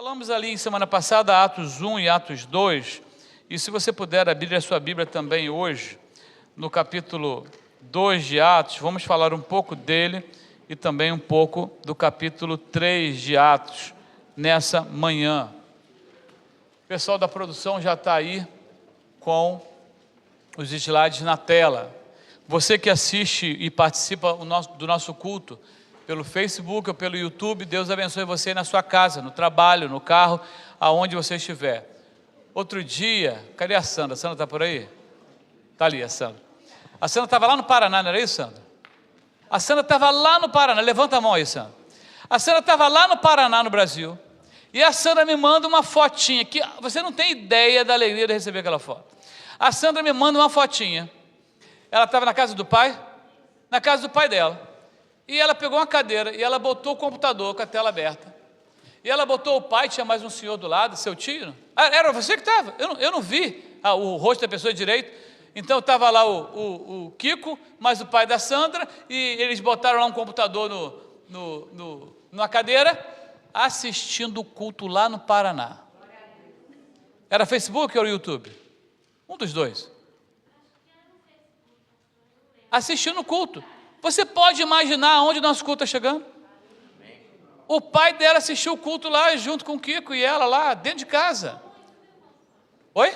falamos ali em semana passada, Atos 1 e Atos 2, e se você puder abrir a sua Bíblia também hoje, no capítulo 2 de Atos, vamos falar um pouco dele e também um pouco do capítulo 3 de Atos, nessa manhã. O pessoal da produção já está aí com os slides na tela. Você que assiste e participa do nosso culto pelo Facebook ou pelo YouTube, Deus abençoe você na sua casa, no trabalho, no carro, aonde você estiver. Outro dia, cadê a Sandra? A Sandra está por aí? Está ali a Sandra. A Sandra estava lá no Paraná, não era isso, Sandra? A Sandra estava lá no Paraná, levanta a mão aí, Sandra. A Sandra estava lá no Paraná, no Brasil, e a Sandra me manda uma fotinha, que você não tem ideia da alegria de receber aquela foto. A Sandra me manda uma fotinha. Ela estava na casa do pai dela, e ela pegou uma cadeira, e ela botou o computador com a tela aberta, e ela botou o pai, tinha mais um senhor do lado, seu tio, era você que estava, eu não vi o rosto da pessoa direito, então estava lá o Kiko, mais o pai da Sandra, e eles botaram lá um computador numa cadeira, assistindo o culto lá no Paraná. Era Facebook ou YouTube? Um dos dois. Assistindo o culto. Você pode imaginar aonde o nosso culto está chegando? O pai dela assistiu o culto lá junto com o Kiko e ela lá dentro de casa. Oi?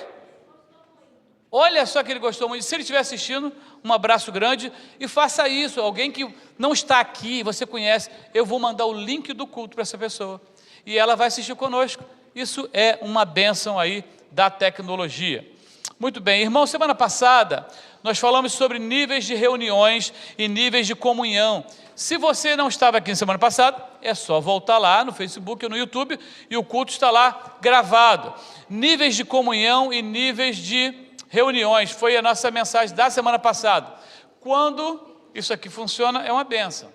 Olha só que ele gostou muito. Se ele estiver assistindo, um abraço grande e faça isso. Alguém que não está aqui, você conhece, eu vou mandar o link do culto para essa pessoa e ela vai assistir conosco. Isso é uma bênção aí da tecnologia. Muito bem, irmão, semana passada nós falamos sobre níveis de reuniões e níveis de comunhão. Se você não estava aqui na semana passada, é só voltar lá no Facebook ou no YouTube e o culto está lá gravado. Níveis de comunhão e níveis de reuniões, foi a nossa mensagem da semana passada. Quando isso aqui funciona, é uma bênção.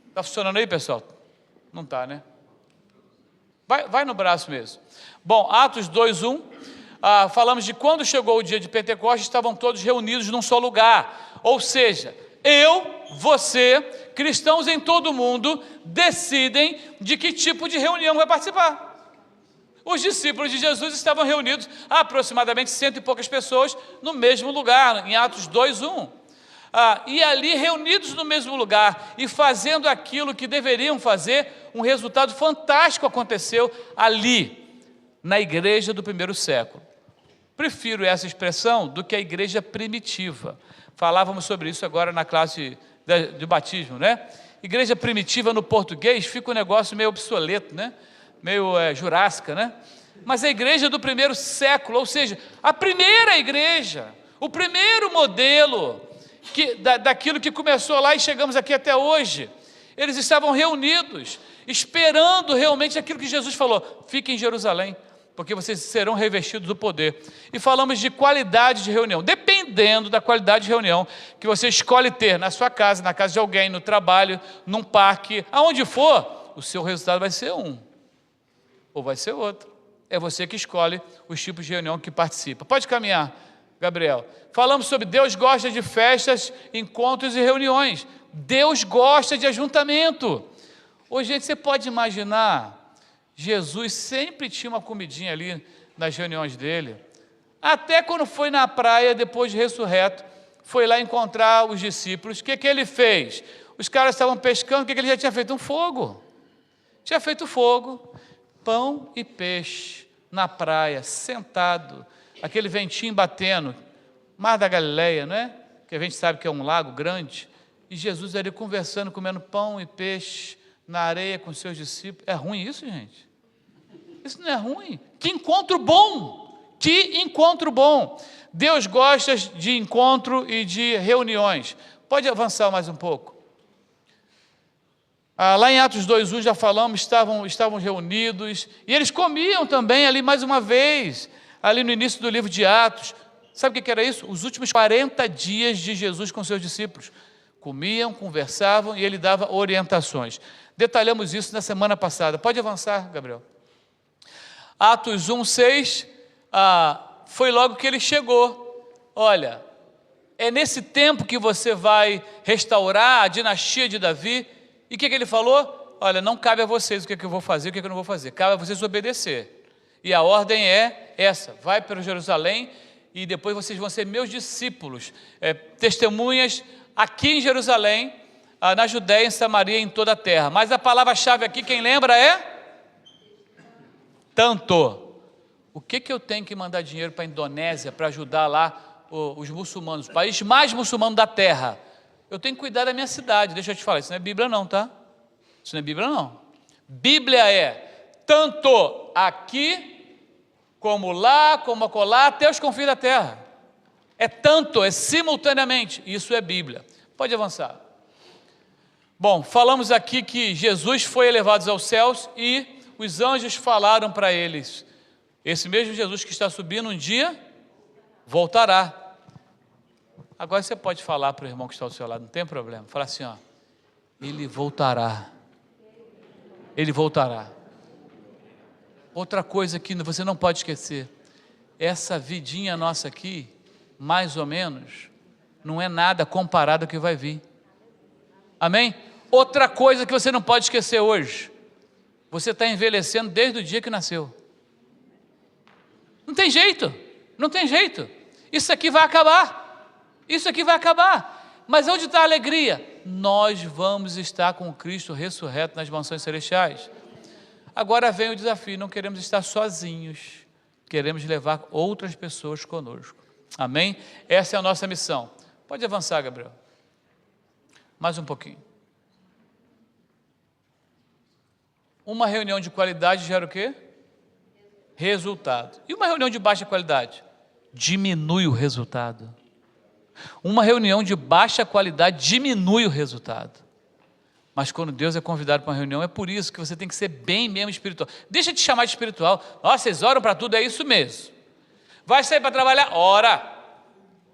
Está funcionando aí, pessoal? Não está, né? Vai no braço mesmo. Bom, Atos 2:1. Falamos de quando chegou o dia de Pentecostes, estavam todos reunidos num só lugar, ou seja, você, cristãos em todo o mundo, decidem de que tipo de reunião vai participar. Os discípulos de Jesus estavam reunidos, aproximadamente 100 e poucas pessoas, no mesmo lugar, em Atos 2:1, e ali reunidos no mesmo lugar, e fazendo aquilo que deveriam fazer, um resultado fantástico aconteceu ali, na igreja do primeiro século. Prefiro essa expressão do que a igreja primitiva. Falávamos sobre isso agora na classe de batismo, né? Igreja primitiva no português fica um negócio meio obsoleto, né? Meio jurássica, né? Mas a igreja do primeiro século, ou seja, a primeira igreja, o primeiro modelo daquilo que começou lá e chegamos aqui até hoje. Eles estavam reunidos, esperando realmente aquilo que Jesus falou: fiquem em Jerusalém, porque vocês serão revestidos do poder. E falamos de qualidade de reunião. Dependendo da qualidade de reunião que você escolhe ter na sua casa, na casa de alguém, no trabalho, num parque, aonde for, o seu resultado vai ser um, ou vai ser outro. É você que escolhe os tipos de reunião que participa. Pode caminhar, Gabriel. Falamos sobre Deus gosta de festas, encontros e reuniões. Deus gosta de ajuntamento. Hoje, gente, você pode imaginar, Jesus sempre tinha uma comidinha ali nas reuniões dele. Até quando foi na praia, depois de ressurreto, foi lá encontrar os discípulos. O que ele fez? Os caras estavam pescando, o que ele já tinha feito? Um fogo. Tinha feito fogo, pão e peixe, na praia, sentado, aquele ventinho batendo, Mar da Galileia, não é? Que a gente sabe que é um lago grande, e Jesus ali conversando, comendo pão e peixe, na areia com seus discípulos. É ruim isso, gente? Isso não é ruim. Que encontro bom! Que encontro bom! Deus gosta de encontro e de reuniões. Pode avançar mais um pouco. Lá em Atos 2:1 já falamos, estavam reunidos, e eles comiam também ali mais uma vez, ali no início do livro de Atos. Sabe o que era isso? Os últimos 40 dias de Jesus com seus discípulos. Comiam, conversavam e ele dava orientações. Detalhamos isso na semana passada. Pode avançar, Gabriel. Atos 1:6, foi logo que ele chegou. Olha, é nesse tempo que você vai restaurar a dinastia de Davi. E o que ele falou? olha, não cabe a vocês o que eu vou fazer, o que eu não vou fazer, cabe a vocês obedecer. E a ordem é essa: vai para Jerusalém e depois vocês vão ser meus discípulos, testemunhas aqui em Jerusalém, na Judéia, em Samaria, em toda a terra. Mas a palavra-chave aqui, quem lembra, é tanto. O que eu tenho que mandar dinheiro para a Indonésia para ajudar lá os muçulmanos, o país mais muçulmano da terra? Eu tenho que cuidar da minha cidade. Deixa eu te falar, isso não é Bíblia não, tá? Isso não é Bíblia não. Bíblia é tanto aqui como lá, como acolá, até os confins da terra. É tanto, é simultaneamente. Isso é Bíblia. Pode avançar. Bom, falamos aqui que Jesus foi elevado aos céus e os anjos falaram para eles: esse mesmo Jesus que está subindo um dia voltará. Agora você pode falar para o irmão que está ao seu lado, não tem problema. Fala assim, ó: ele voltará. Ele voltará. Outra coisa que você não pode esquecer: essa vidinha nossa aqui, mais ou menos, não é nada comparado ao que vai vir. Amém? Outra coisa que você não pode esquecer hoje: você está envelhecendo desde o dia que nasceu. Não tem jeito, não tem jeito. Isso aqui vai acabar. Isso aqui vai acabar. Mas onde está a alegria? Nós vamos estar com Cristo ressurreto nas mansões celestiais. Agora vem o desafio: não queremos estar sozinhos, queremos levar outras pessoas conosco. Amém? Essa é a nossa missão. Pode avançar, Gabriel. Mais um pouquinho. Uma reunião de qualidade gera o quê? Resultado. E uma reunião de baixa qualidade? Diminui o resultado. Uma reunião de baixa qualidade diminui o resultado. Mas quando Deus é convidado para uma reunião, é por isso que você tem que ser bem mesmo espiritual. Deixa de chamar de espiritual. Nossa, vocês oram para tudo, é isso mesmo. Vai sair para trabalhar? Ora.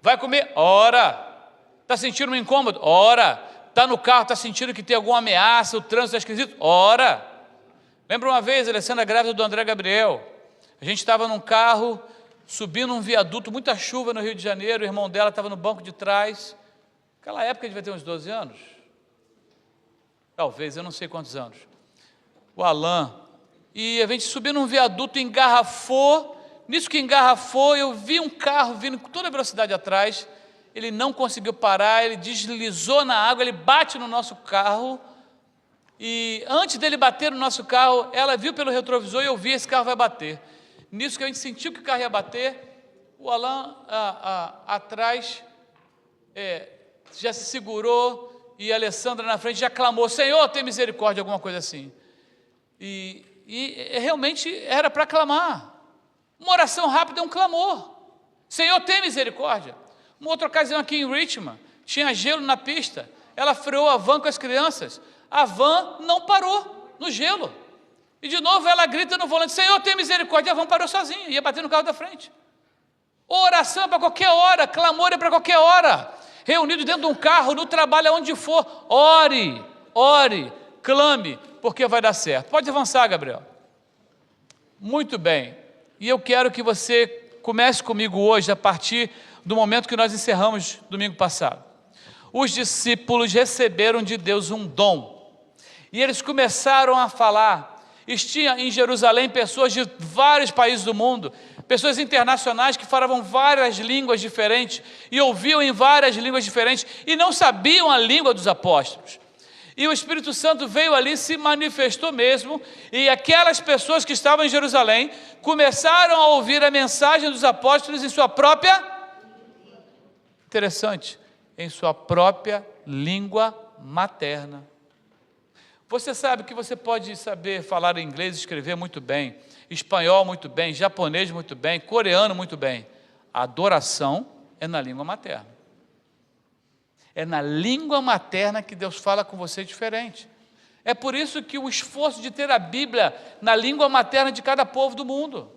Vai comer? Ora. Está sentindo um incômodo? Ora. Está no carro, está sentindo que tem alguma ameaça, o trânsito está esquisito? Ora. Lembra uma vez, Alessandra, grávida do André Gabriel? A gente estava num carro, subindo um viaduto, muita chuva no Rio de Janeiro, o irmão dela estava no banco de trás. Naquela época devia ter uns 12 anos. Talvez, eu não sei quantos anos. O Alain. E a gente subiu num viaduto, engarrafou. Nisso que engarrafou, eu vi um carro vindo com toda a velocidade atrás. Ele não conseguiu parar, ele deslizou na água, ele bate no nosso carro. E antes dele bater no nosso carro, ela viu pelo retrovisor e eu vi: esse carro vai bater. Nisso que a gente sentiu que o carro ia bater, o Alain atrás já se segurou, e a Alessandra na frente já clamou: Senhor, tem misericórdia, alguma coisa assim. E realmente era para clamar. Uma oração rápida é um clamor: Senhor, tem misericórdia. Uma outra ocasião aqui em Richmond, tinha gelo na pista, ela freou a van com as crianças, a van não parou no gelo, e de novo ela grita no volante: Senhor, tem misericórdia. A van parou sozinha, ia bater no carro da frente. Oração é para qualquer hora, clamor é para qualquer hora. Reunido dentro de um carro, no trabalho, aonde for, ore, clame, porque vai dar certo. Pode avançar, Gabriel. Muito bem, e eu quero que você comece comigo hoje, a partir do momento que nós encerramos domingo passado. Os discípulos receberam de Deus um dom, e eles começaram a falar. Tinha em Jerusalém pessoas de vários países do mundo, pessoas internacionais que falavam várias línguas diferentes e ouviam em várias línguas diferentes e não sabiam a língua dos apóstolos. E o Espírito Santo veio ali, se manifestou mesmo, e aquelas pessoas que estavam em Jerusalém começaram a ouvir a mensagem dos apóstolos em sua própria, interessante, em sua própria língua materna. Você sabe que você pode saber falar inglês, escrever muito bem, espanhol muito bem, japonês muito bem, coreano muito bem. A adoração é na língua materna. É na língua materna que Deus fala com você diferente. É por isso que o esforço de ter a Bíblia na língua materna de cada povo do mundo.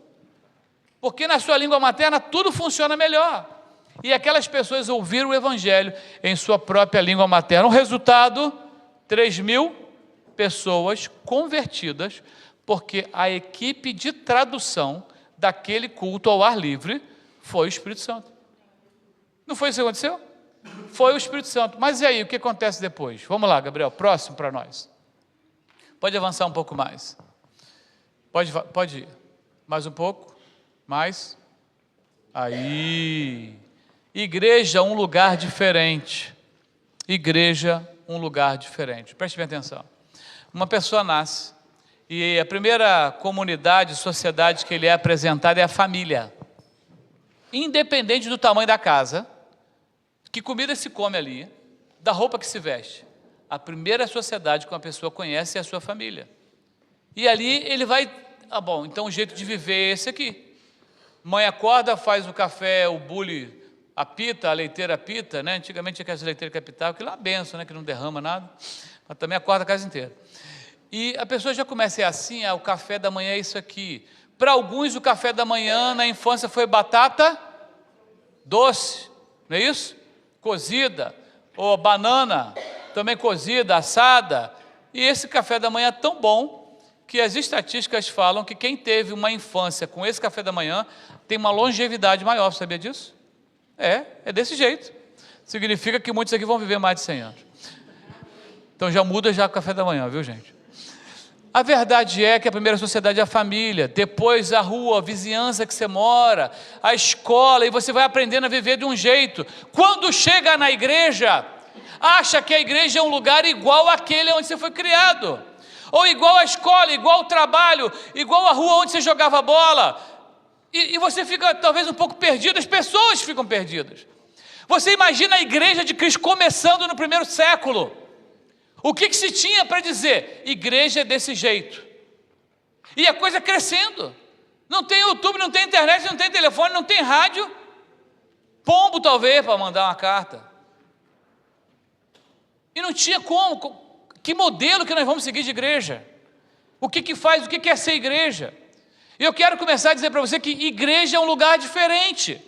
Porque na sua língua materna tudo funciona melhor. E aquelas pessoas ouviram o Evangelho em sua própria língua materna. O resultado, 3.000 pessoas convertidas, porque a equipe de tradução daquele culto ao ar livre foi o Espírito Santo. Não foi isso que aconteceu? Foi o Espírito Santo. Mas e aí, o que acontece depois? Vamos lá, Gabriel, próximo para nós. Pode avançar um pouco mais. Pode ir. Mais um pouco. Mais. Aí. Igreja, um lugar diferente. Igreja, um lugar diferente. Preste bem atenção. Uma pessoa nasce e a primeira comunidade, sociedade que ele é apresentado é a família. Independente do tamanho da casa, que comida se come ali, da roupa que se veste. A primeira sociedade que uma pessoa conhece é a sua família. E ali ele vai, então o jeito de viver é esse aqui. Mãe acorda, faz o café, o bule apita, a leiteira apita, né? Antigamente tinha aquelas leiteiras que apitavam, que lá é uma benção, né? Que não derrama nada, mas também acorda a casa inteira. E a pessoa já começa assim, o café da manhã é isso aqui. Para alguns o café da manhã na infância foi batata doce, não é isso? Cozida, ou banana, também cozida, assada. E esse café da manhã é tão bom que as estatísticas falam que quem teve uma infância com esse café da manhã tem uma longevidade maior, sabia disso? É desse jeito. Significa que muitos aqui vão viver mais de 100 anos. Então já muda já o café da manhã, viu, gente? A verdade é que a primeira sociedade é a família, depois a rua, a vizinhança que você mora, a escola, e você vai aprendendo a viver de um jeito. Quando chega na igreja, acha que a igreja é um lugar igual àquele onde você foi criado, ou igual à escola, igual ao trabalho, igual à rua onde você jogava bola, e você fica talvez um pouco perdido, as pessoas ficam perdidas. Você imagina a igreja de Cristo começando no primeiro século. O que se tinha para dizer? Igreja é desse jeito. E a coisa crescendo. Não tem YouTube, não tem internet, não tem telefone, não tem rádio. Pombo talvez para mandar uma carta. E não tinha como. Que modelo que nós vamos seguir de igreja? O que faz, o que é ser igreja? E eu quero começar a dizer para você que igreja é um lugar diferente.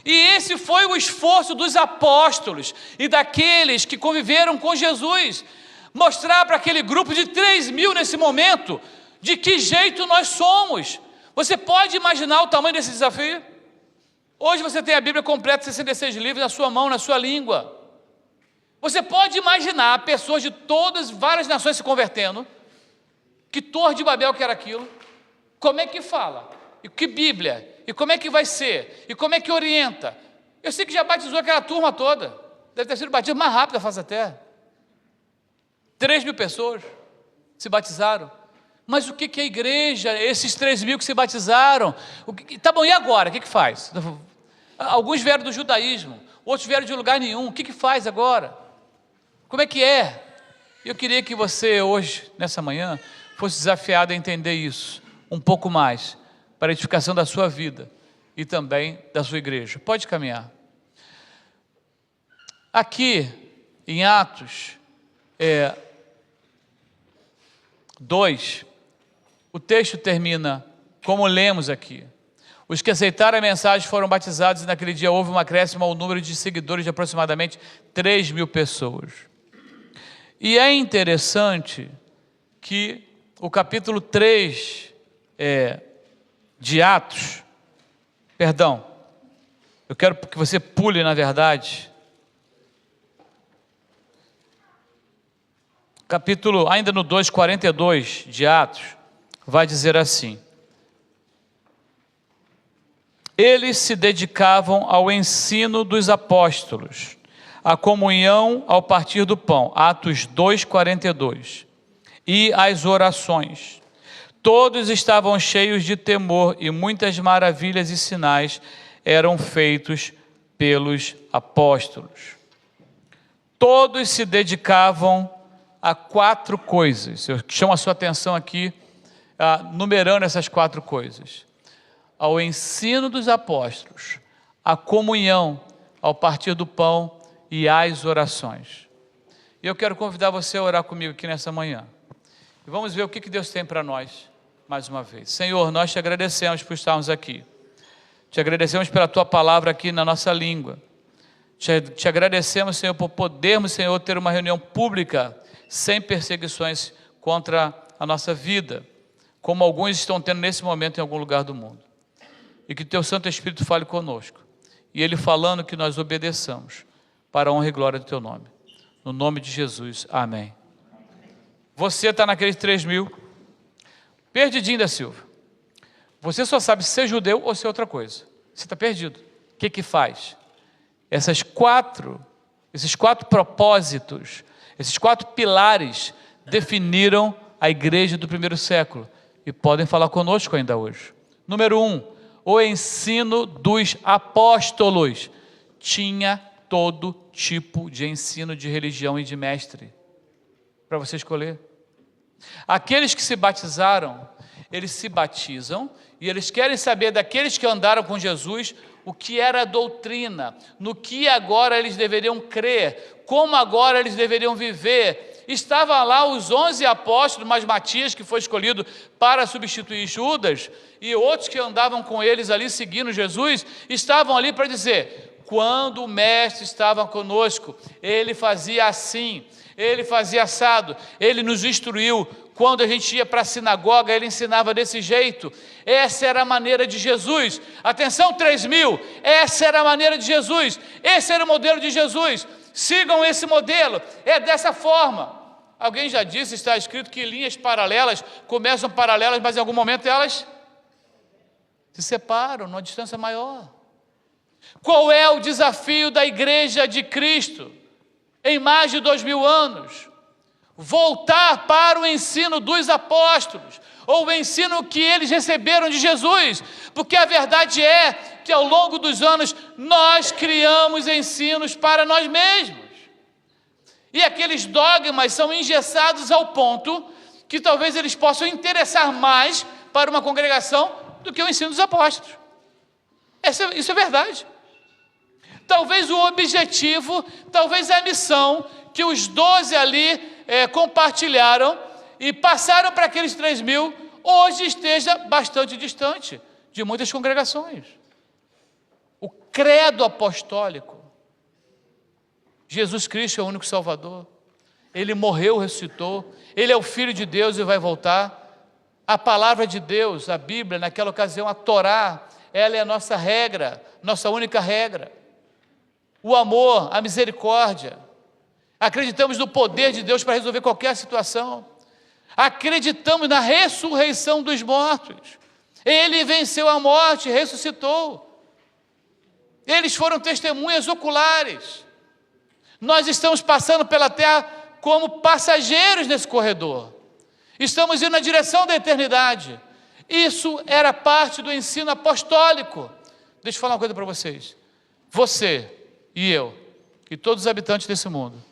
E esse foi o esforço dos apóstolos e daqueles que conviveram com Jesus. Mostrar para aquele grupo de 3.000 nesse momento, de que jeito nós somos. Você pode imaginar o tamanho desse desafio? Hoje você tem a Bíblia completa, 66 livros na sua mão, na sua língua. Você pode imaginar pessoas de todas, várias nações se convertendo. Que Torre de Babel que era aquilo? Como é que fala? E que Bíblia? E como é que vai ser? E como é que orienta? Eu sei que já batizou aquela turma toda. Deve ter sido o batismo mais rápido da face da terra. 3.000 pessoas se batizaram. Mas o que é a igreja? Esses 3.000 que se batizaram. Tá bom, e agora? O que faz? Alguns vieram do judaísmo, outros vieram de lugar nenhum. O que faz agora? Como é que é? Eu queria que você hoje, nessa manhã, fosse desafiado a entender isso um pouco mais, para a edificação da sua vida e também da sua igreja. Pode caminhar. Aqui, em Atos 2, o texto termina como lemos aqui. Os que aceitaram a mensagem foram batizados e naquele dia houve um acréscimo ao número de seguidores de aproximadamente 3.000 pessoas. E é interessante que o capítulo 3 de Atos, eu quero que você pule, na verdade, capítulo, ainda no 2:42 de Atos, vai dizer assim: eles se dedicavam ao ensino dos apóstolos, à comunhão, ao partir do pão, Atos 2:42, e às orações. Todos estavam cheios de temor e muitas maravilhas e sinais eram feitos pelos apóstolos. Todos se dedicavam a 4 coisas. Eu chamo a sua atenção aqui, numerando essas 4 coisas: ao ensino dos apóstolos, à comunhão, ao partir do pão e às orações. E eu quero convidar você a orar comigo aqui nessa manhã. E vamos ver o que Deus tem para nós. Mais uma vez, Senhor, nós te agradecemos por estarmos aqui, te agradecemos pela tua palavra aqui na nossa língua, te agradecemos, Senhor, por podermos, Senhor, ter uma reunião pública, sem perseguições contra a nossa vida, como alguns estão tendo nesse momento em algum lugar do mundo, e que teu Santo Espírito fale conosco, e ele falando que nós obedeçamos, para a honra e glória do teu nome, no nome de Jesus, amém. Você está naqueles 3.000, perdidinho da Silva. Você só sabe ser judeu ou ser outra coisa. Você está perdido. O que faz? Esses quatro propósitos, esses 4 pilares definiram a igreja do primeiro século e podem falar conosco ainda hoje. Número 1, o ensino dos apóstolos. Tinha todo tipo de ensino de religião e de mestre para você escolher. Aqueles que se batizaram, eles se batizam e eles querem saber daqueles que andaram com Jesus o que era a doutrina, no que agora eles deveriam crer, como agora eles deveriam viver. Estavam lá os 11 apóstolos, mas Matias, que foi escolhido para substituir Judas, e outros que andavam com eles ali seguindo Jesus, estavam ali para dizer: quando o mestre estava conosco, ele fazia assim, ele fazia assado, ele nos instruiu. Quando a gente ia para a sinagoga, ele ensinava desse jeito. Essa era a maneira de Jesus. Atenção, 3.000, essa era a maneira de Jesus. Esse era o modelo de Jesus. Sigam esse modelo, é dessa forma. Alguém já disse, está escrito que linhas paralelas começam paralelas, mas em algum momento elas se separam numa distância maior. Qual é o desafio da igreja de Cristo em mais de 2.000 anos? Voltar para o ensino dos apóstolos, ou o ensino que eles receberam de Jesus, porque a verdade é que ao longo dos anos nós criamos ensinos para nós mesmos, e aqueles dogmas são engessados ao ponto que talvez eles possam interessar mais para uma congregação do que o ensino dos apóstolos. Isso é verdade. Talvez o objetivo, talvez a missão que os 12 ali compartilharam e passaram para aqueles 3.000, hoje esteja bastante distante de muitas congregações. O credo apostólico: Jesus Cristo é o único Salvador, Ele morreu, ressuscitou, Ele é o Filho de Deus e vai voltar. A palavra de Deus, a Bíblia, naquela ocasião a Torá, ela é a nossa regra, nossa única regra. O amor, a misericórdia. Acreditamos no poder de Deus para resolver qualquer situação. Acreditamos na ressurreição dos mortos. Ele venceu a morte, ressuscitou. Eles foram testemunhas oculares. Nós estamos passando pela terra como passageiros nesse corredor. Estamos indo na direção da eternidade. Isso era parte do ensino apostólico. Deixa eu falar uma coisa para vocês. Você e eu, e todos os habitantes desse mundo,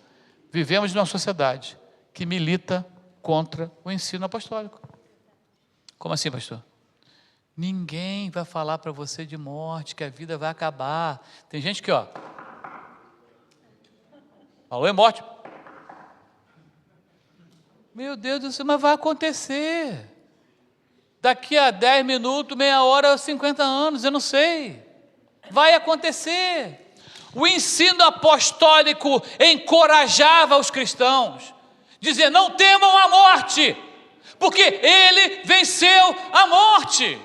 vivemos numa sociedade que milita contra o ensino apostólico. Como assim, pastor? Ninguém vai falar para você de morte, que a vida vai acabar. Tem gente que, falou em morte. Meu Deus do céu, mas vai acontecer. Daqui a 10 minutos, meia hora, 50 anos, eu não sei. Vai acontecer. O ensino apostólico encorajava os cristãos, dizendo: não temam a morte, porque Ele venceu a morte.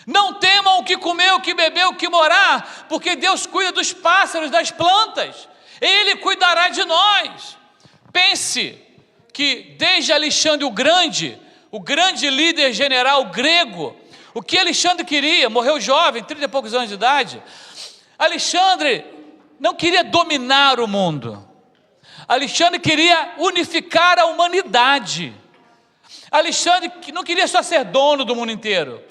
Não temam o que comer, o que beber, o que morar, porque Deus cuida dos pássaros, das plantas. Ele cuidará de nós. Pense que desde Alexandre o grande líder general grego, o que Alexandre queria, morreu jovem, 30 e poucos anos de idade. Alexandre não queria dominar o mundo. Alexandre queria unificar a humanidade. Alexandre não queria só ser dono do mundo inteiro.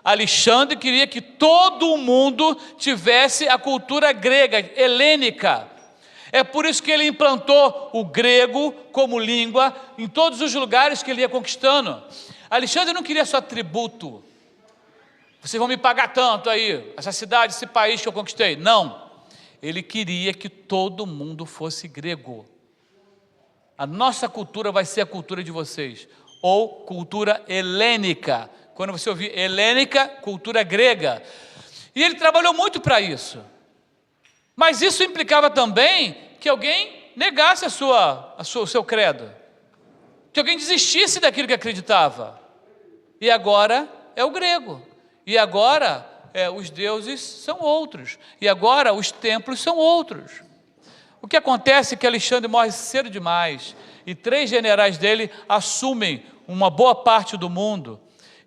Alexandre queria que todo o mundo tivesse a cultura grega, helênica. É por isso que ele implantou o grego como língua em todos os lugares que ele ia conquistando. Alexandre não queria só tributo. Vocês vão me pagar tanto aí, essa cidade, esse país que eu conquistei. Não. Ele queria que todo mundo fosse grego. A nossa cultura vai ser a cultura de vocês, ou cultura helênica. Quando você ouvir helênica, cultura grega. E ele trabalhou muito para isso. Mas isso implicava também que alguém negasse o seu credo. Que alguém desistisse daquilo que acreditava. E agora é o grego. E agora os deuses são outros. E agora os templos são outros. O que acontece é que Alexandre morre cedo demais. e 3 generais dele assumem uma boa parte do mundo,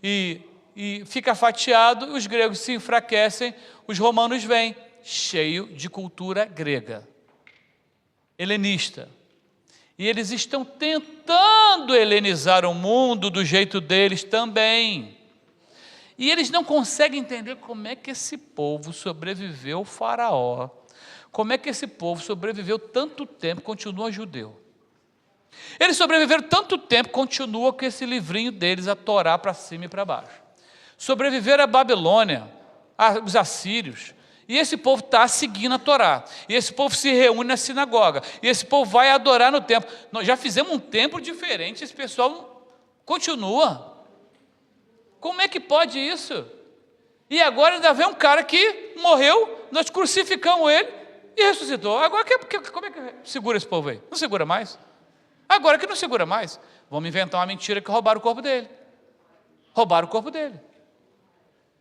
e fica fatiado, os gregos se enfraquecem, os romanos vêm, cheio de cultura grega, helenista. E eles estão tentando helenizar o mundo do jeito deles também. E eles não conseguem entender como é que esse povo sobreviveu ao faraó, como é que esse povo sobreviveu tanto tempo, continua judeu. Eles sobreviveram tanto tempo, continua com esse livrinho deles, a Torá, para cima e para baixo. Sobreviveram à Babilônia, os assírios, e esse povo está seguindo a Torá, e esse povo se reúne na sinagoga, e esse povo vai adorar no templo. Nós já fizemos um templo diferente, esse pessoal continua. Como é que pode isso? E agora ainda vem um cara que morreu, nós crucificamos ele e ressuscitou. Agora como é que segura esse povo aí? Não segura mais? Agora que não segura mais, vamos inventar uma mentira que roubaram o corpo dele. Roubaram o corpo dele.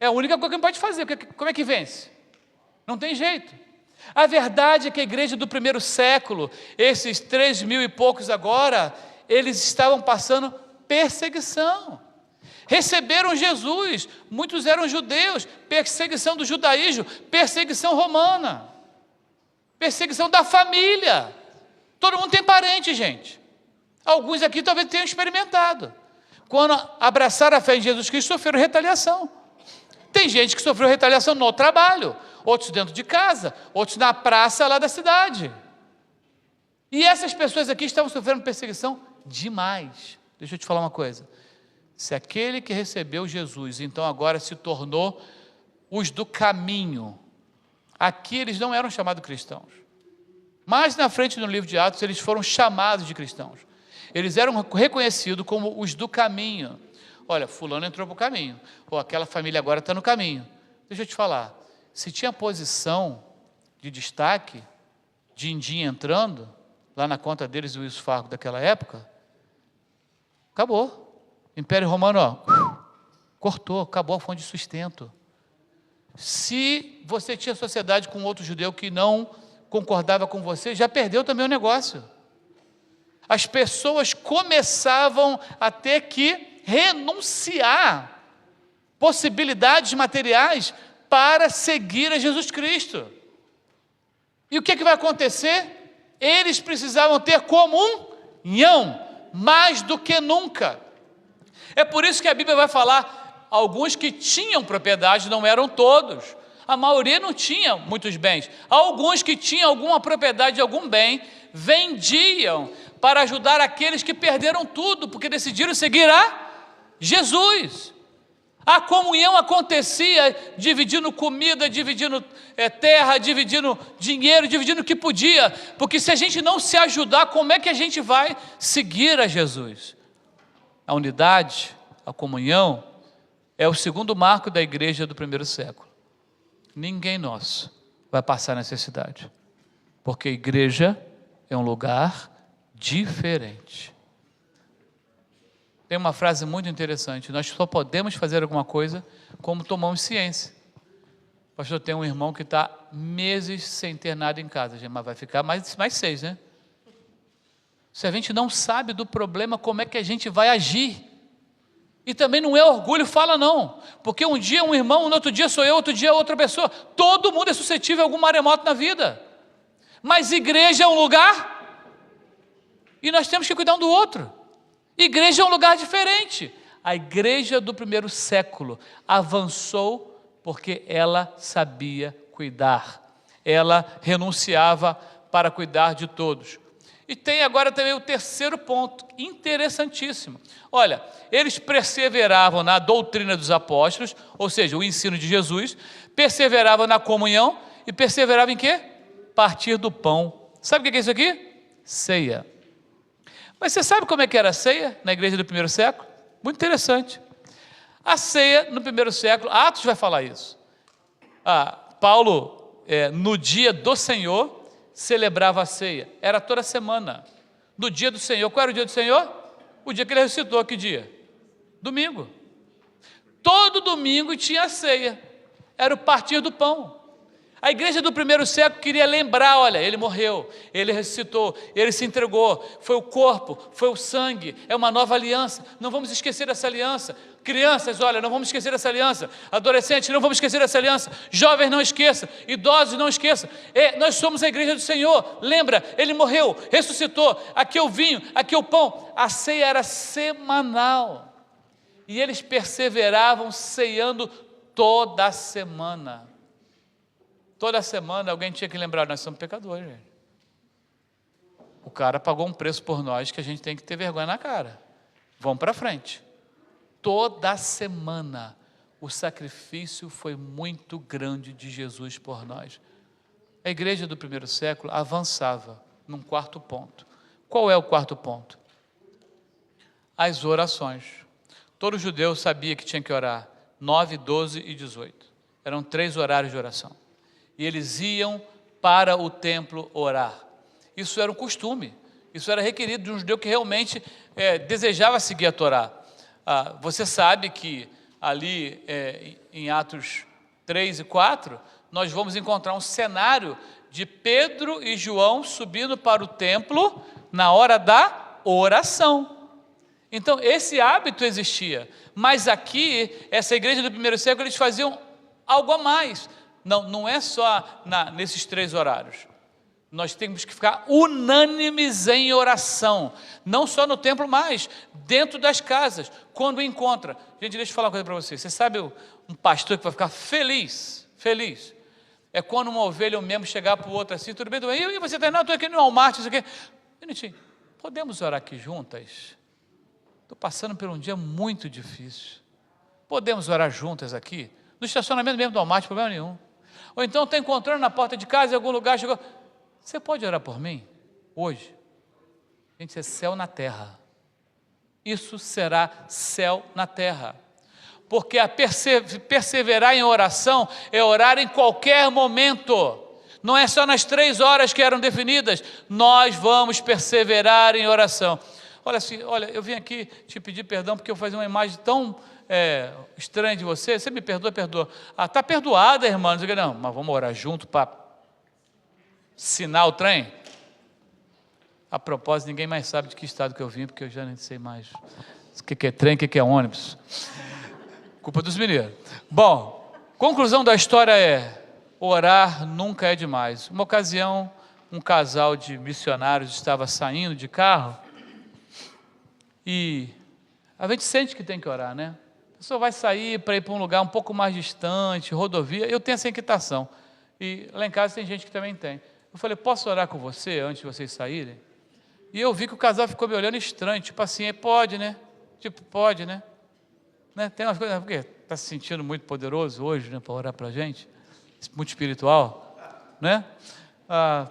É a única coisa que a gente pode fazer. Como é que vence? Não tem jeito. A verdade é que a igreja do primeiro século, esses 3.000 e poucos agora, eles estavam passando perseguição. Receberam Jesus, muitos eram judeus, perseguição do judaísmo, perseguição romana, perseguição da família. Todo mundo tem parente, gente. Alguns aqui talvez tenham experimentado. Quando abraçaram a fé em Jesus Cristo, sofreram retaliação. Tem gente que sofreu retaliação no trabalho, outros dentro de casa, outros na praça lá da cidade. E essas pessoas aqui estavam sofrendo perseguição demais. Deixa eu te falar uma coisa. Se aquele que recebeu Jesus, então agora se tornou os do caminho, aqui eles não eram chamados cristãos. Mais na frente no livro de Atos, eles foram chamados de cristãos. Eles eram reconhecidos como os do caminho. Olha, fulano entrou para o caminho, ou aquela família agora está no caminho. Deixa eu te falar, se tinha posição de destaque, din-din entrando, lá na conta deles, o Wilson Fargo daquela época, acabou. Império Romano, cortou, acabou a fonte de sustento. Se você tinha sociedade com outro judeu que não concordava com você, já perdeu também o negócio. As pessoas começavam a ter que renunciar possibilidades materiais para seguir a Jesus Cristo. E o que vai acontecer? Eles precisavam ter comunhão, mais do que nunca. É por isso que a Bíblia vai falar, alguns que tinham propriedade, não eram todos. A maioria não tinha muitos bens. Alguns que tinham alguma propriedade, algum bem, vendiam para ajudar aqueles que perderam tudo, porque decidiram seguir a Jesus. A comunhão acontecia dividindo comida, dividindo terra, dividindo dinheiro, dividindo o que podia, porque se a gente não se ajudar, como é que a gente vai seguir a Jesus? A unidade, a comunhão, é o segundo marco da igreja do primeiro século. Ninguém nosso vai passar necessidade, porque a igreja é um lugar diferente. Tem uma frase muito interessante, nós só podemos fazer alguma coisa como tomamos ciência. Pastor, tem um irmão que está meses sem ter nada em casa, mas vai ficar mais 6, né? Se a gente não sabe do problema, como é que a gente vai agir? E também não é orgulho, fala não, porque um dia um irmão, no outro dia sou eu, outro dia outra pessoa, todo mundo é suscetível a algum maremoto na vida, mas igreja é um lugar, e nós temos que cuidar um do outro. Igreja é um lugar diferente. A igreja do primeiro século avançou porque ela sabia cuidar, ela renunciava para cuidar de todos. E tem agora também o terceiro ponto, interessantíssimo. Olha, eles perseveravam na doutrina dos apóstolos, ou seja, o ensino de Jesus, perseveravam na comunhão e perseveravam em quê? Partir do pão. Sabe o que é isso aqui? Ceia. Mas você sabe como é que era a ceia na igreja do primeiro século? Muito interessante. A ceia no primeiro século, Atos vai falar isso. Paulo, no dia do Senhor, celebrava a ceia. Era toda semana. No dia do Senhor. Qual era o dia do Senhor? O dia que ele ressuscitou. Que dia? Domingo. Todo domingo tinha a ceia. Era o partir do pão. A igreja do primeiro século queria lembrar, olha, ele morreu, ele ressuscitou, ele se entregou, foi o corpo, foi o sangue, é uma nova aliança, não vamos esquecer essa aliança. Crianças, olha, não vamos esquecer essa aliança. Adolescentes, não vamos esquecer essa aliança. Jovens, não esqueçam. Idosos, não esqueçam. Nós somos a igreja do Senhor. Lembra, ele morreu, ressuscitou. Aqui é o vinho, aqui é o pão. A ceia era semanal. E eles perseveravam ceando toda semana. Toda semana alguém tinha que lembrar, nós somos pecadores, gente. O cara pagou um preço por nós que a gente tem que ter vergonha na cara. Vamos para frente. Toda semana o sacrifício foi muito grande de Jesus por nós. A igreja do primeiro século avançava num quarto ponto. Qual é o quarto ponto? As orações. Todo judeu sabia que tinha que orar 9, 12 e 18. Eram 3 horários de oração. E eles iam para o templo orar. Isso era um costume. Isso era requerido de um judeu que realmente desejava seguir a Torá. Você sabe que ali em Atos 3 e 4, nós vamos encontrar um cenário de Pedro e João subindo para o templo na hora da oração. Então, esse hábito existia. Mas aqui, essa igreja do primeiro século, eles faziam algo a mais. Não é só nesses 3 horários. Nós temos que ficar unânimes em oração, não só no templo, mas dentro das casas, quando encontra. Gente, deixa eu falar uma coisa para vocês. Você sabe um pastor que vai ficar feliz? É quando uma ovelha, um membro, chegar para o outro assim, tudo bem, e você está indo, estou aqui no Walmart, isso aqui. Bonitinho, podemos orar aqui juntas? Estou passando por um dia muito difícil. Podemos orar juntas aqui? No estacionamento mesmo do Walmart, problema nenhum. Ou então está encontrando na porta de casa, em algum lugar, chegou... Você pode orar por mim? Hoje? Gente, isso é céu na terra. Isso será céu na terra. Porque perseverar em oração é orar em qualquer momento. Não é só nas 3 horas que eram definidas. Nós vamos perseverar em oração. Olha, eu vim aqui te pedir perdão porque eu fazia uma imagem tão estranha de você. Você me perdoa? Perdoa. Está perdoada, irmã. Não, mas vamos orar junto para assinar o trem. A propósito, ninguém mais sabe de que estado que eu vim, porque eu já nem sei mais o que é trem, o que é ônibus. Culpa dos mineiros. Bom, conclusão da história é: orar nunca é demais. Uma ocasião, um casal de missionários estava saindo de carro e a gente sente que tem que orar, né? A pessoa vai sair para ir para um lugar um pouco mais distante, rodovia. Eu tenho essa inquietação. E lá em casa tem gente que também tem. Eu falei, posso orar com você antes de vocês saírem? E eu vi que o casal ficou me olhando estranho, tipo assim, pode, né? Tipo, pode, né? Tem umas coisas, porque está se sentindo muito poderoso hoje, né, para orar para a gente, muito espiritual, né?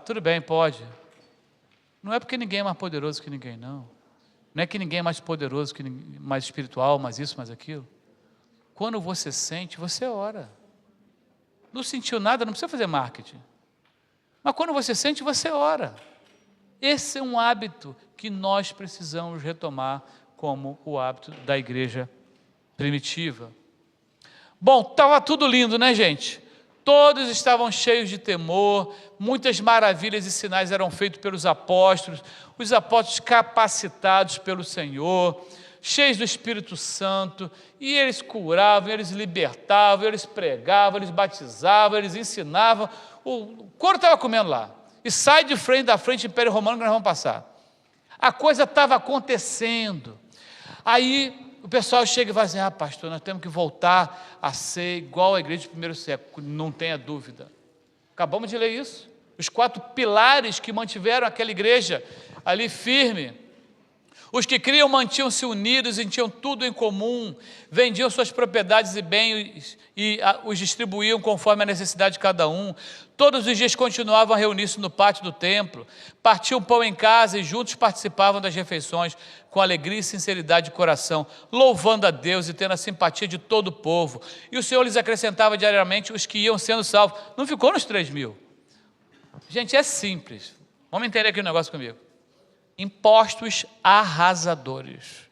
Tudo bem, pode. Não é porque ninguém é mais poderoso que ninguém, não. Não é que ninguém é mais poderoso, mais espiritual, mais isso, mais aquilo. Quando você sente, você ora. Não sentiu nada, não precisa fazer marketing. Mas quando você sente, você ora. Esse é um hábito que nós precisamos retomar como o hábito da igreja primitiva. Bom, estava tudo lindo, né, gente? Todos estavam cheios de temor, muitas maravilhas e sinais eram feitos pelos apóstolos, os apóstolos capacitados pelo Senhor, cheios do Espírito Santo, e eles curavam, eles libertavam, eles pregavam, eles batizavam, eles ensinavam. O couro estava comendo lá. E sai de frente da frente do Império Romano que nós vamos passar. A coisa estava acontecendo. Aí o pessoal chega e fala assim, pastor, nós temos que voltar a ser igual à igreja do primeiro século, não tenha dúvida. Acabamos de ler isso. Os 4 pilares que mantiveram aquela igreja ali firme. Os que criam mantinham-se unidos e tinham tudo em comum, vendiam suas propriedades e bens e os distribuíam conforme a necessidade de cada um. Todos os dias continuavam a reunir-se no pátio do templo, partiam pão em casa e juntos participavam das refeições com alegria e sinceridade de coração, louvando a Deus e tendo a simpatia de todo o povo. E o Senhor lhes acrescentava diariamente os que iam sendo salvos. Não ficou nos 3.000. Gente, é simples. Vamos entender aqui um negócio comigo. Impostos arrasadores.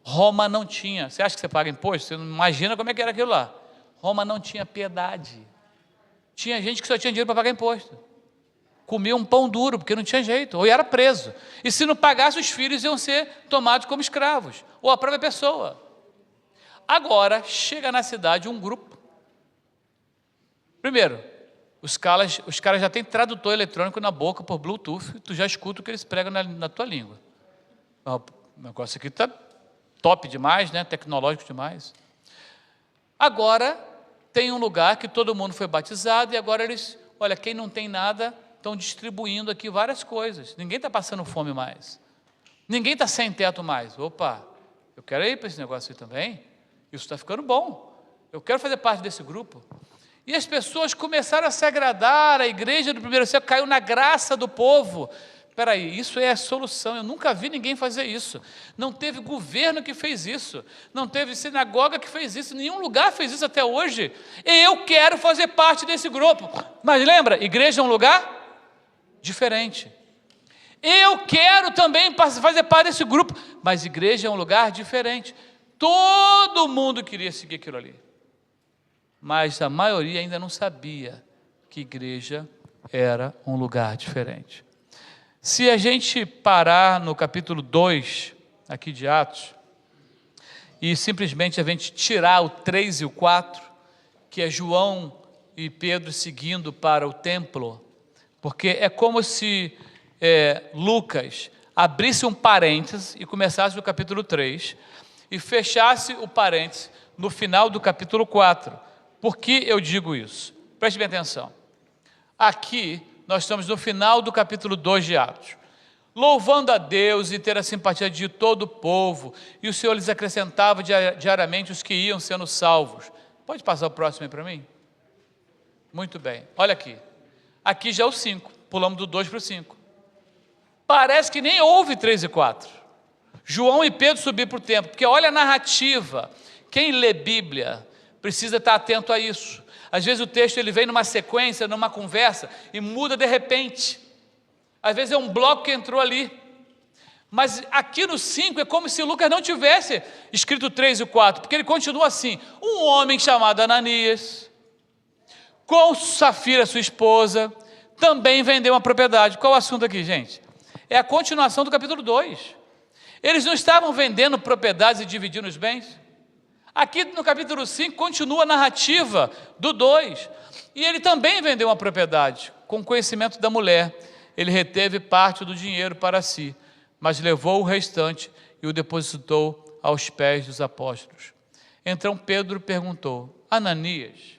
Roma não tinha. Você acha que você paga imposto? Você não imagina como é que era aquilo lá. Roma não tinha piedade. Tinha gente que só tinha dinheiro para pagar imposto. Comia um pão duro, porque não tinha jeito, ou era preso. E se não pagasse, os filhos iam ser tomados como escravos, ou a própria pessoa. Agora, chega na cidade um grupo. Primeiro, os caras já têm tradutor eletrônico na boca por Bluetooth, tu já escuta o que eles pregam na tua língua. O negócio aqui está top demais, né? Tecnológico demais. Agora, tem um lugar que todo mundo foi batizado, e agora eles, olha, quem não tem nada, estão distribuindo aqui várias coisas. Ninguém está passando fome mais. Ninguém está sem teto mais. Opa, eu quero ir para esse negócio aí também. Isso está ficando bom. Eu quero fazer parte desse grupo. E as pessoas começaram a se agradar, a igreja do primeiro século caiu na graça do povo. Espera aí, isso é a solução, eu nunca vi ninguém fazer isso. Não teve governo que fez isso, não teve sinagoga que fez isso, nenhum lugar fez isso até hoje. Eu quero fazer parte desse grupo. Mas lembra, igreja é um lugar diferente. Eu quero também fazer parte desse grupo, mas igreja é um lugar diferente. Todo mundo queria seguir aquilo ali. Mas a maioria ainda não sabia que igreja era um lugar diferente. Se a gente parar no capítulo 2, aqui de Atos, e simplesmente a gente tirar o 3 e o 4, que é João e Pedro seguindo para o templo, porque é como se Lucas abrisse um parênteses e começasse o capítulo 3, e fechasse o parênteses no final do capítulo 4. Por que eu digo isso? Preste bem atenção. Aqui, nós estamos no final do capítulo 2 de Atos. Louvando a Deus e ter a simpatia de todo o povo, e o Senhor lhes acrescentava diariamente os que iam sendo salvos. Pode passar o próximo aí para mim? Muito bem, olha aqui. Aqui já é o 5, pulamos do 2 para o 5. Parece que nem houve 3 e 4. João e Pedro subiram para o templo, porque olha a narrativa. Quem lê Bíblia precisa estar atento a isso. Às vezes o texto ele vem numa sequência, numa conversa, e muda de repente. Às vezes é um bloco que entrou ali. Mas aqui no 5 é como se Lucas não tivesse escrito 3 e 4, porque ele continua assim: um homem chamado Ananias, com Safira, sua esposa, também vendeu uma propriedade. Qual o assunto aqui, gente? É a continuação do capítulo 2. Eles não estavam vendendo propriedades e dividindo os bens? Aqui no capítulo 5 continua a narrativa do 2. E ele também vendeu uma propriedade. Com conhecimento da mulher, ele reteve parte do dinheiro para si, mas levou o restante e o depositou aos pés dos apóstolos. Então Pedro perguntou: Ananias,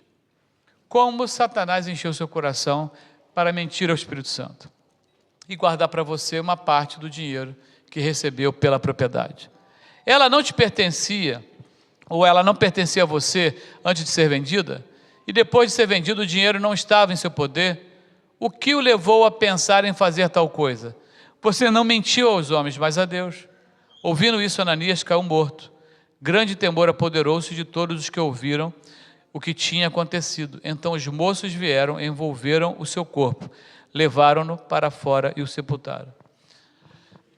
como Satanás encheu seu coração para mentir ao Espírito Santo e guardar para você uma parte do dinheiro que recebeu pela propriedade? Ela não te pertencia, ou ela não pertencia a você antes de ser vendida? E depois de ser vendido, o dinheiro não estava em seu poder? O que o levou a pensar em fazer tal coisa? Você não mentiu aos homens, mas a Deus. Ouvindo isso, Ananias caiu morto. Grande temor apoderou-se de todos os que ouviram o que tinha acontecido. Então os moços vieram, envolveram o seu corpo, levaram-no para fora e o sepultaram.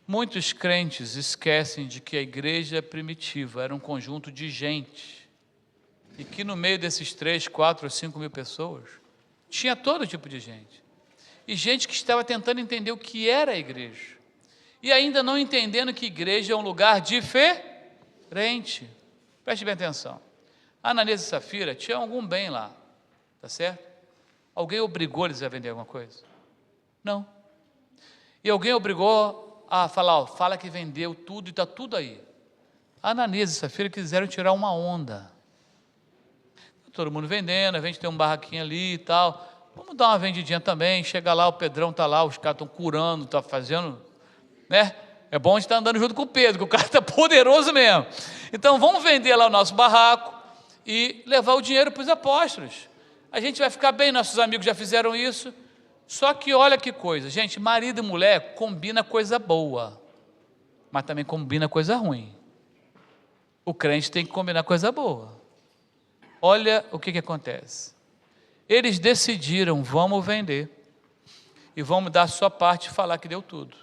Muitos crentes esquecem de que a igreja primitiva era um conjunto de gente, e que no meio desses 3, 4 ou 5 mil pessoas, tinha todo tipo de gente, e gente que estava tentando entender o que era a igreja, e ainda não entendendo que igreja é um lugar diferente. Preste bem atenção. Ananias e Safira tinham algum bem lá, tá certo? Alguém obrigou eles a vender alguma coisa? Não. E alguém obrigou a falar, ó, fala que vendeu tudo e está tudo aí. Ananias e Safira quiseram tirar uma onda. Todo mundo vendendo, a gente tem um barraquinho ali e tal, vamos dar uma vendidinha também. Chega lá, o Pedrão está lá, os caras estão curando, estão fazendo, né? É bom a gente estar andando junto com o Pedro, que o cara está poderoso mesmo. Então vamos vender lá o nosso barraco e levar o dinheiro para os apóstolos. A gente vai ficar bem, nossos amigos já fizeram isso. Só que olha que coisa, gente, marido e mulher combina coisa boa, mas também combina coisa ruim. O crente tem que combinar coisa boa. Olha o que acontece. Eles decidiram, vamos vender, e vamos dar a sua parte e falar que deu tudo.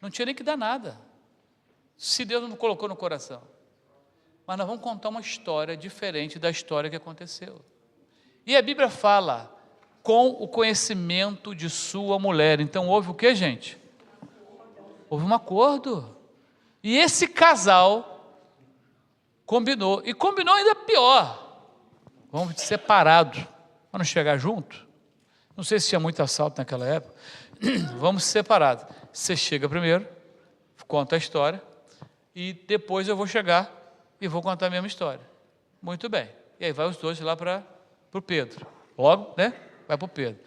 Não tinha nem que dar nada, se Deus não colocou no coração. Mas nós vamos contar uma história diferente da história que aconteceu. E a Bíblia fala, com o conhecimento de sua mulher. Então houve o que, gente? Houve um acordo. E esse casal combinou. E combinou ainda pior. Vamos separados, para não chegar junto. Não sei se tinha muito assalto naquela época. Vamos separados. Você chega primeiro, conta a história, e depois eu vou chegar e vou contar a mesma história. Muito bem. E aí vai os dois lá para o Pedro. Logo, né? Vai para o Pedro.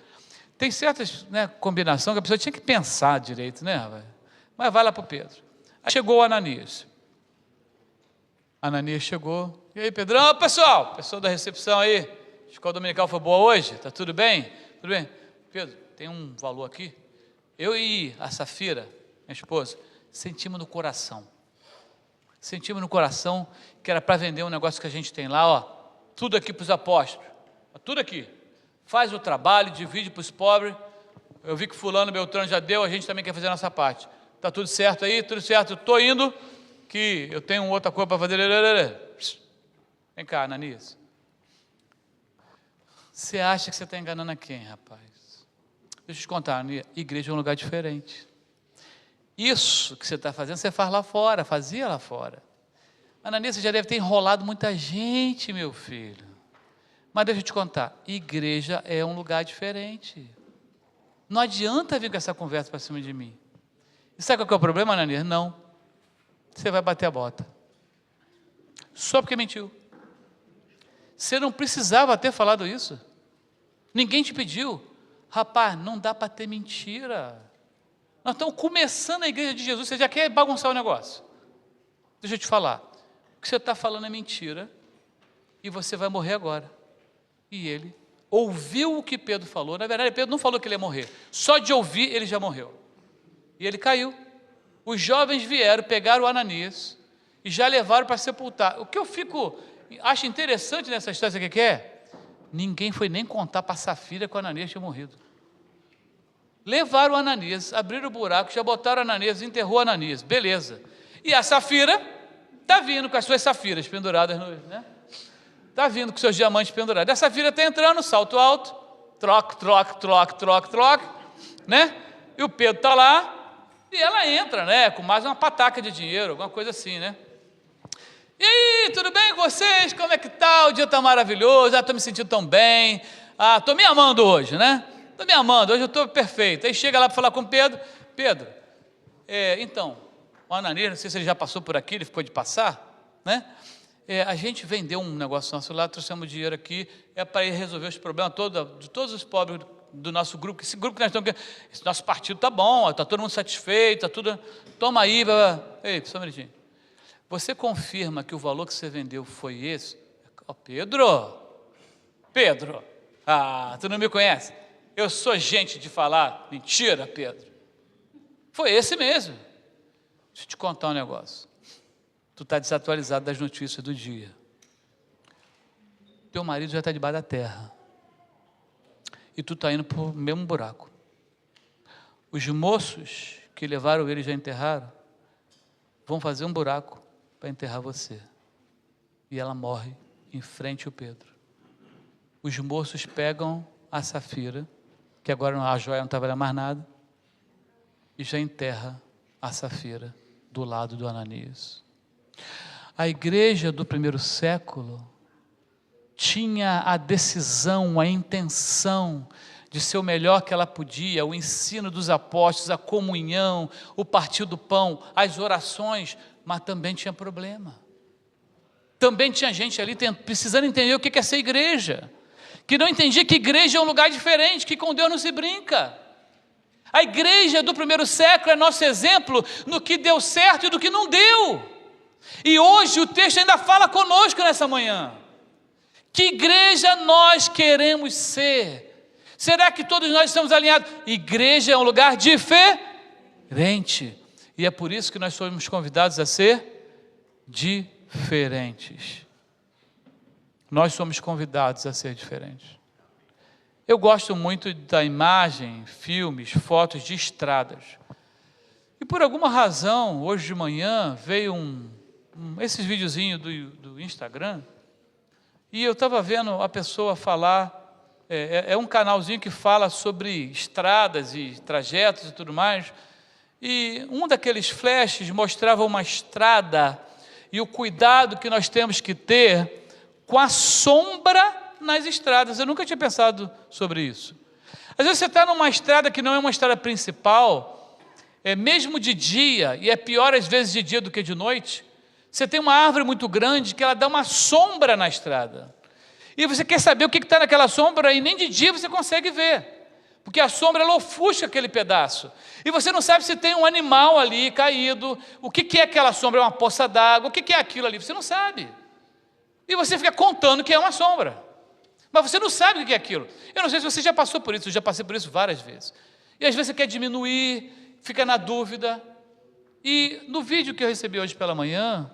Tem certas, né, combinação que a pessoa tinha que pensar direito, né? Mas vai lá para o Pedro. Aí chegou o Ananias. Ananias chegou. E aí, Pedrão, pessoal da recepção aí, a escola dominical foi boa hoje? Tá tudo bem? Tudo bem? Pedro, tem um valor aqui. Eu e a Safira, minha esposa, sentimos no coração. Sentimos no coração que era para vender um negócio que a gente tem lá, ó. Tudo aqui para os apóstolos. Tudo aqui. Faz o trabalho, divide para os pobres. Eu vi que fulano, Beltrano já deu, a gente também quer fazer a nossa parte. Está tudo certo aí? Tudo certo. Estou indo, que eu tenho outra coisa para fazer. Vem cá, Ananias. Você acha que você está enganando a quem, rapaz? Deixa eu te contar, Ananias, igreja é um lugar diferente. Isso que você está fazendo, você faz lá fora, fazia lá fora. Ananias, você já deve ter enrolado muita gente, meu filho. Mas deixa eu te contar, igreja é um lugar diferente. Não adianta vir com essa conversa para cima de mim. E sabe qual que é o problema, Ananias? Não. Você vai bater a bota. Só porque mentiu. Você não precisava ter falado isso. Ninguém te pediu. Rapaz, não dá para ter mentira. Nós estamos começando a igreja de Jesus, você já quer bagunçar o negócio. Deixa eu te falar. O que você está falando é mentira. E você vai morrer agora. E ele ouviu o que Pedro falou. Na verdade, Pedro não falou que ele ia morrer. Só de ouvir, ele já morreu. E ele caiu. Os jovens vieram, pegaram o Ananias e já levaram para sepultar. O que eu acho interessante nessa história, sabe o que é? Ninguém foi nem contar para a Safira que o Ananias tinha morrido. Levaram o Ananias, abriram o buraco, já botaram o Ananias, enterrou o Ananias. Beleza. E a Safira está vindo com as suas safiras penduradas, né? Está vindo com seus diamantes pendurados. A Safira está entrando, salto alto, troque, né? E o Pedro está lá, e ela entra, né? Com mais uma pataca de dinheiro, alguma coisa assim, né? E aí, tudo bem com vocês? Como é que tá? O dia está maravilhoso, estou me sentindo tão bem, estou me amando hoje, né? Estou me amando, hoje eu estou perfeito. Aí chega lá para falar com Pedro, então, o Ananias, não sei se ele já passou por aqui, ele ficou de passar, né? A gente vendeu um negócio nosso lá, trouxemos dinheiro aqui, para ir resolver os problemas de todos os pobres do nosso grupo, esse grupo que nós estamos, esse nosso partido está bom, está todo mundo satisfeito, está tudo, toma aí, ei, só um minutinho. Você confirma que o valor que você vendeu foi esse? Pedro, tu não me conhece? Eu sou gente de falar mentira, Pedro. Foi esse mesmo. Deixa eu te contar um negócio. Tu está desatualizado das notícias do dia. Teu marido já está debaixo da terra. E tu está indo para o mesmo buraco. Os moços que levaram ele e já enterraram, vão fazer um buraco para enterrar você. E ela morre em frente ao Pedro. Os moços pegam a Safira, que agora a joia não estava valendo mais nada, e já enterra a Safira do lado do Ananias. A igreja do primeiro século tinha a decisão, a intenção de ser o melhor que ela podia, o ensino dos apóstolos, a comunhão, o partir do pão, as orações, mas também tinha problema. Também tinha gente ali precisando entender o que é ser igreja, que não entendia que igreja é um lugar diferente, que com Deus não se brinca. A igreja do primeiro século é nosso exemplo no que deu certo e do que não deu. E hoje o texto ainda fala conosco nessa manhã. Que igreja nós queremos ser? Será que todos nós estamos alinhados? Igreja é um lugar diferente. E é por isso que nós somos convidados a ser diferentes. Nós somos convidados a ser diferentes. Eu gosto muito da imagem, filmes, fotos de estradas. E por alguma razão, hoje de manhã, veio esses videozinhos do Instagram, e eu estava vendo a pessoa falar é um canalzinho que fala sobre estradas e trajetos e tudo mais, e um daqueles flashes mostrava uma estrada e o cuidado que nós temos que ter com a sombra nas estradas. Eu nunca tinha pensado sobre isso. Às vezes você está numa estrada que não é uma estrada principal, mesmo de dia, e é pior às vezes de dia do que de noite, você tem uma árvore muito grande que ela dá uma sombra na estrada. E você quer saber o que está naquela sombra e nem de dia você consegue ver. Porque a sombra ela ofusca aquele pedaço. E você não sabe se tem um animal ali caído, o que é aquela sombra, é uma poça d'água, o que é aquilo ali, você não sabe. E você fica contando que é uma sombra. Mas você não sabe o que é aquilo. Eu não sei se você já passou por isso, eu já passei por isso várias vezes. E às vezes você quer diminuir, fica na dúvida. E no vídeo que eu recebi hoje pela manhã,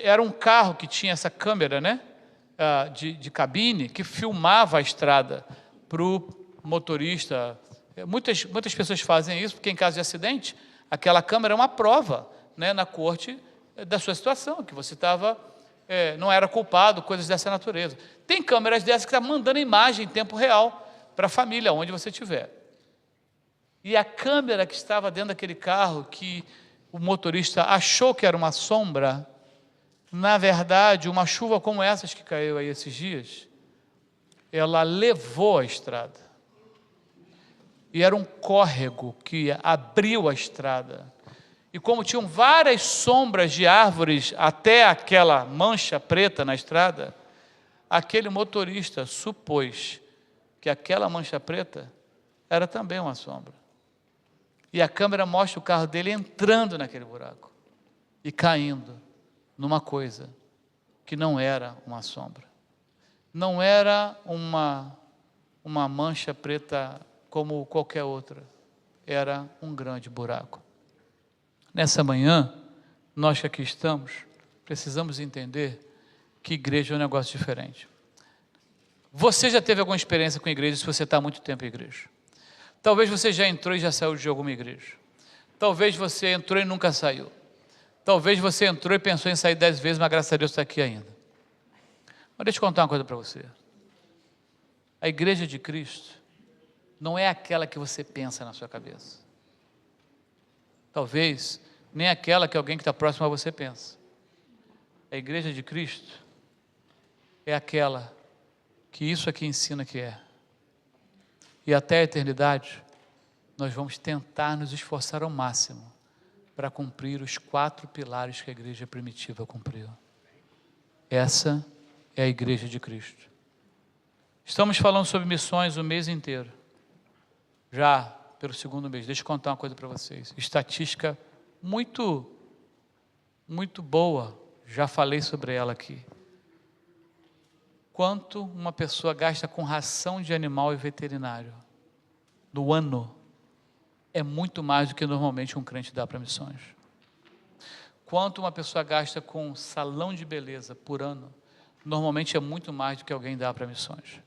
era um carro que tinha essa câmera, né, de cabine, que filmava a estrada para o motorista. Muitas pessoas fazem isso, porque em caso de acidente, aquela câmera é uma prova, né, na corte da sua situação, que você não era culpado, coisas dessa natureza. Tem câmeras dessas que estão mandando imagem em tempo real para a família, onde você estiver. E a câmera que estava dentro daquele carro, que o motorista achou que era uma sombra, na verdade, uma chuva como essas que caiu aí esses dias, ela levou a estrada. E era um córrego que abriu a estrada. E como tinham várias sombras de árvores até aquela mancha preta na estrada, aquele motorista supôs que aquela mancha preta era também uma sombra. E a câmera mostra o carro dele entrando naquele buraco e caindo numa coisa que não era uma sombra. Não era uma mancha preta como qualquer outra. Era um grande buraco. Nessa manhã, nós que aqui estamos, precisamos entender que igreja é um negócio diferente. Você já teve alguma experiência com igreja se você está há muito tempo em igreja? Talvez você já entrou e já saiu de alguma igreja. Talvez você entrou e nunca saiu. Talvez você entrou e pensou em sair 10 vezes, mas graças a Deus está aqui ainda. Mas deixa eu contar uma coisa para você. A igreja de Cristo não é aquela que você pensa na sua cabeça. Talvez nem aquela que alguém que está próximo a você pensa. A igreja de Cristo é aquela que isso aqui ensina que é. E até a eternidade, nós vamos tentar nos esforçar ao máximo para cumprir os 4 pilares que a igreja primitiva cumpriu. Essa é a igreja de Cristo. Estamos falando sobre missões o mês inteiro. Já pelo 2º mês. Deixa eu contar uma coisa para vocês. Estatística muito boa. Já falei sobre ela aqui. Quanto uma pessoa gasta com ração de animal e veterinário no ano é muito mais do que normalmente um crente dá para missões. Quanto uma pessoa gasta com salão de beleza por ano, normalmente é muito mais do que alguém dá para missões.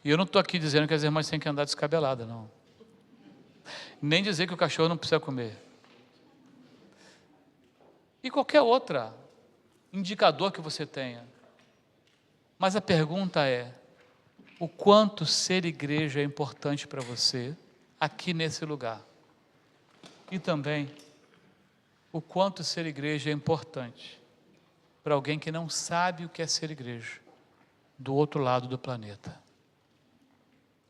E eu não estou aqui dizendo que as irmãs têm que andar descabelada, não. Nem dizer que o cachorro não precisa comer. E qualquer outro indicador que você tenha. Mas a pergunta é, o quanto ser igreja é importante para você aqui nesse lugar? E também, o quanto ser igreja é importante para alguém que não sabe o que é ser igreja, do outro lado do planeta.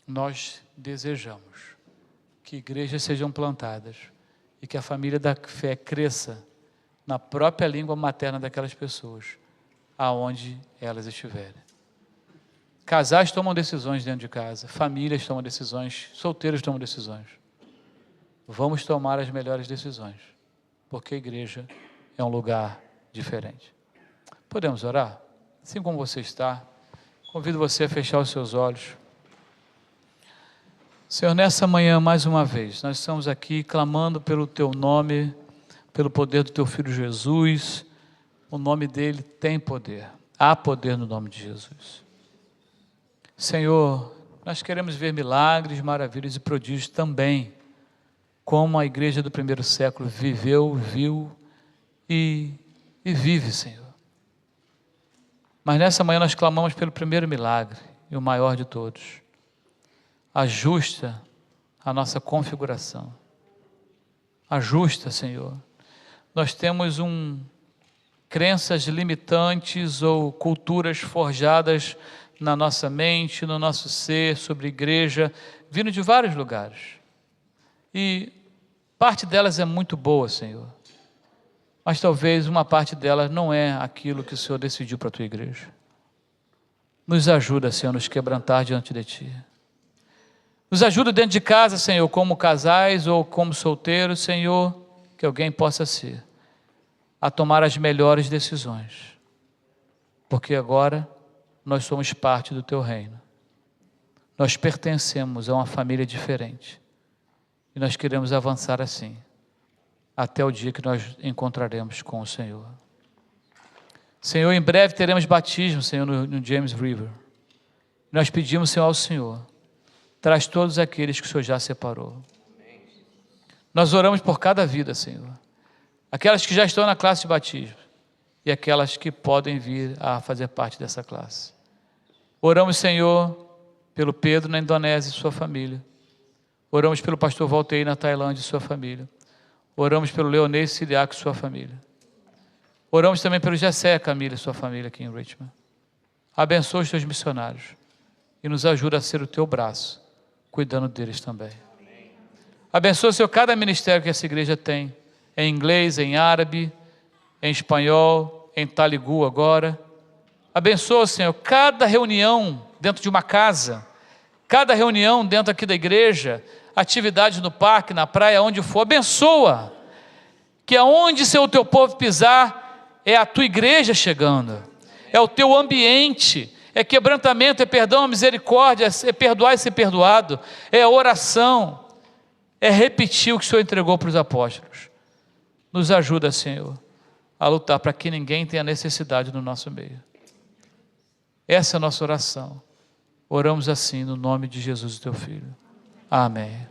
Nós desejamos que igrejas sejam plantadas e que a família da fé cresça na própria língua materna daquelas pessoas, aonde elas estiverem. Casais tomam decisões dentro de casa, famílias tomam decisões, solteiros tomam decisões. Vamos tomar as melhores decisões, porque a igreja é um lugar diferente. Podemos orar? Assim como você está, convido você a fechar os seus olhos. Senhor, nessa manhã, mais uma vez, nós estamos aqui clamando pelo Teu nome, pelo poder do Teu Filho Jesus. O nome dEle tem poder, há poder no nome de Jesus. Senhor, nós queremos ver milagres, maravilhas e prodígios também, como a igreja do primeiro século viveu, viu e vive, Senhor. Mas nessa manhã nós clamamos pelo primeiro milagre, e o maior de todos. Ajusta a nossa configuração. Ajusta, Senhor. Nós temos crenças limitantes ou culturas forjadas na nossa mente, no nosso ser, sobre igreja, vindo de vários lugares. E parte delas é muito boa, Senhor. Mas talvez uma parte delas não é aquilo que o Senhor decidiu para a tua igreja. Nos ajuda, Senhor, a nos quebrantar diante de Ti. Nos ajuda dentro de casa, Senhor, como casais ou como solteiros, Senhor, que alguém possa ser, a tomar as melhores decisões. Porque agora nós somos parte do Teu reino. Nós pertencemos a uma família diferente. E nós queremos avançar assim, até o dia que nós encontraremos com o Senhor. Senhor, em breve teremos batismo, Senhor, no James River. Nós pedimos, Senhor, ao Senhor, traz todos aqueles que o Senhor já separou. Nós oramos por cada vida, Senhor. Aquelas que já estão na classe de batismo e aquelas que podem vir a fazer parte dessa classe. Oramos, Senhor, pelo Pedro na Indonésia e sua família. Oramos pelo pastor Valteir na Tailândia e sua família. Oramos pelo Leonês Siliaco e sua família. Oramos também pelo Gessé, Camila e sua família aqui em Richmond. Abençoa os teus missionários e nos ajuda a ser o teu braço, cuidando deles também. Abençoa, Senhor, cada ministério que essa igreja tem, em inglês, em árabe, em espanhol, em Taligu agora. Abençoa, Senhor, cada reunião dentro de uma casa, cada reunião dentro aqui da igreja, atividades no parque, na praia, onde for. Abençoa, que aonde, Senhor, o teu povo pisar, é a tua igreja chegando, é o teu ambiente, é quebrantamento, é perdão, é misericórdia, é perdoar e ser perdoado, é oração, é repetir o que o Senhor entregou para os apóstolos. Nos ajuda, Senhor, a lutar para que ninguém tenha necessidade no nosso meio. Essa é a nossa oração. Oramos assim no nome de Jesus, teu Filho. Amém.